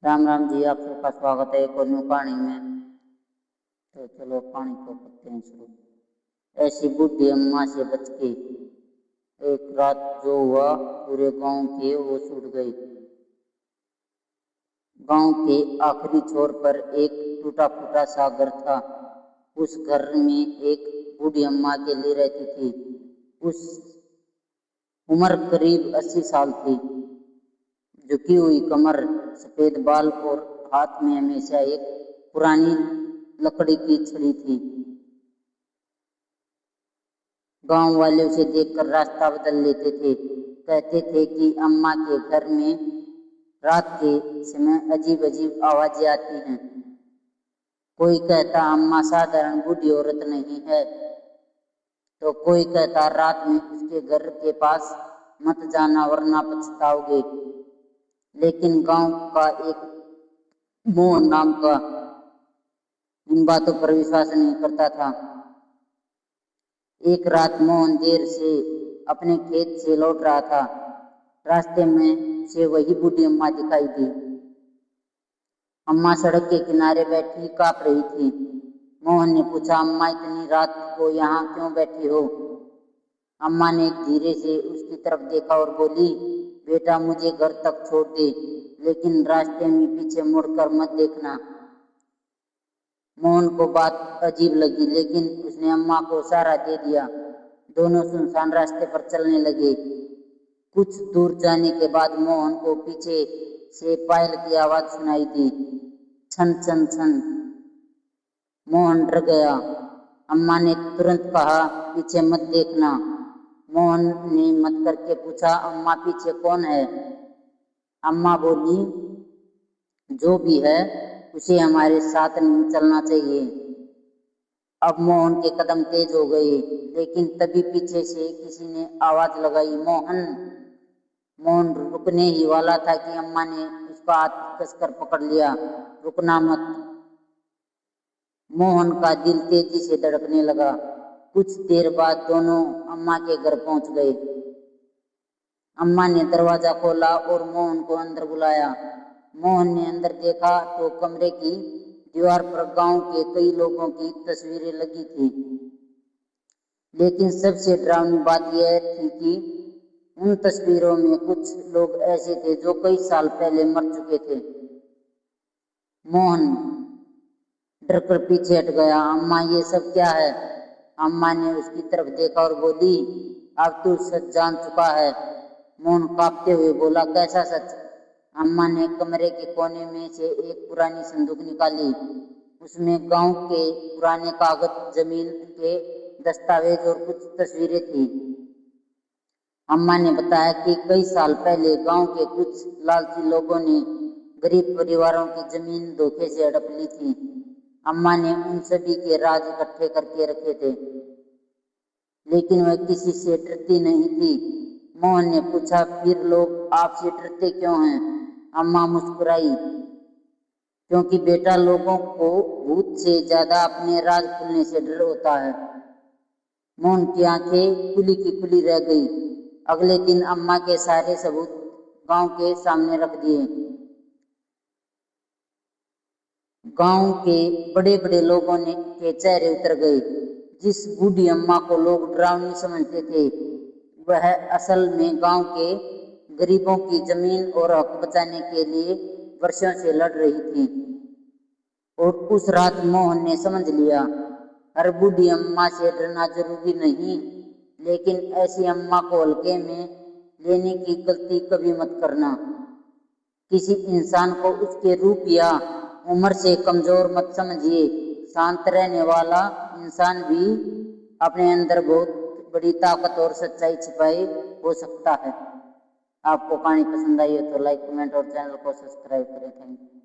राम राम जी, आप सबका स्वागत है एक और न्यू कहानी में। तो चलो कहानी को करते हैं शुरू। ऐसी बूढ़ी अम्मा से बच के एक रात जो हुआ पूरे गांव के वो छूट गई। गांव के आखिरी छोर पर एक टूटा फूटा सा घर था। उस घर में एक बूढ़ी अम्मा अकेली रहती थी। उस उम्र करीब 80 साल थी। झुकी हुई कमर, सफेद बाल और हाथ में हमेशा एक पुरानी लकड़ी की छड़ी थी। गांव वाले उसे देखकर रास्ता बदल लेते थे। कहते थे कि अम्मा के घर में रात के समय अजीब अजीब आवाजें आती हैं। कोई कहता अम्मा साधारण बूढ़ी औरत नहीं है, तो कोई कहता रात में उसके घर के पास मत जाना वरना पछताओगे। लेकिन गांव का एक मोहन नाम का इन बातों पर विश्वास नहीं करता था। एक रात मोहन देर से अपने खेत से लौट रहा था। रास्ते में से वही बूढ़ी अम्मा दिखाई दी। अम्मा सड़क के किनारे बैठी कांप रही थी। मोहन ने पूछा, अम्मा इतनी रात को यहाँ क्यों बैठी हो? अम्मा ने धीरे से उसकी तरफ देखा और बोली, बेटा मुझे घर तक छोड़ दे, लेकिन रास्ते में पीछे मुड़कर मत देखना। मोहन को बात अजीब लगी, लेकिन उसने अम्मा को सहारा दे दिया। दोनों सुनसान रास्ते पर चलने लगे। कुछ दूर जाने के बाद मोहन को पीछे से पायल की आवाज सुनाई दी, छन छन छन। मोहन डर गया। अम्मा ने तुरंत कहा, पीछे मत देखना। मोहन ने मत करके पूछा, अम्मा पीछे कौन है? अम्मा बोली, जो भी है उसे हमारे साथ नहीं चलना चाहिए। अब मोहन के कदम तेज हो गए, लेकिन तभी पीछे से किसी ने आवाज लगाई, मोहन। मोहन रुकने ही वाला था कि अम्मा ने उसका हाथ कसकर पकड़ लिया, रुकना मत। मोहन का दिल तेजी से धड़कने लगा। कुछ देर बाद दोनों अम्मा के घर पहुंच गए। अम्मा ने दरवाजा खोला और मोहन को अंदर बुलाया। मोहन ने अंदर देखा तो कमरे की दीवार पर गांव के कई लोगों की तस्वीरें लगी थी। लेकिन सबसे डरावनी बात यह थी कि उन तस्वीरों में कुछ लोग ऐसे थे जो कई साल पहले मर चुके थे। मोहन डरकर पीछे हट गया। अम्मा ये सब क्या है? अम्मा ने उसकी तरफ देखा और बोली, अब तू सच जान चुका है। मोहन कांपते हुए बोला, कैसा सच? अम्मा ने कमरे के कोने में से एक पुरानी संदूक निकाली। उसमें गांव के पुराने कागज, जमीन के दस्तावेज और कुछ तस्वीरें थी। अम्मा ने बताया कि कई साल पहले गांव के कुछ लालची लोगों ने गरीब परिवारों की जमीन धोखे से हड़प ली थी। अम्मा ने उन सभी के राज इकट्ठे करके रखे थे, लेकिन वह किसी से डरती नहीं थी। मोहन ने पूछा, फिर लोग आपसे डरते क्यों हैं? अम्मा मुस्कुराई, क्योंकि बेटा लोगों को भूत से ज्यादा अपने राज खुलने से डर होता है। मोहन की आंखें खुली की खुली रह गई। अगले दिन अम्मा के सारे सबूत गांव के सामने रख दिए। गांव के बड़े बड़े लोगों के चेहरे उतर गए। जिस बूढ़ी अम्मा को लोग डरावनी समझते थे, वह असल में गांव के गरीबों की जमीन और हक बचाने के लिए वर्षों से लड़ रही थी। और उस रात मोहन ने समझ लिया, हर बूढ़ी अम्मा से डरना जरूरी नहीं, लेकिन ऐसी अम्मा को हल्के में लेने की गलती कभी मत करना। किसी इंसान को उसके रूप या उम्र से कमजोर मत समझिए। शांत रहने वाला इंसान भी अपने अंदर बहुत बड़ी ताकत और सच्चाई छिपाए हो सकता है। आपको कहानी पसंद आई हो तो लाइक, कमेंट और चैनल को सब्सक्राइब करें। Thank you.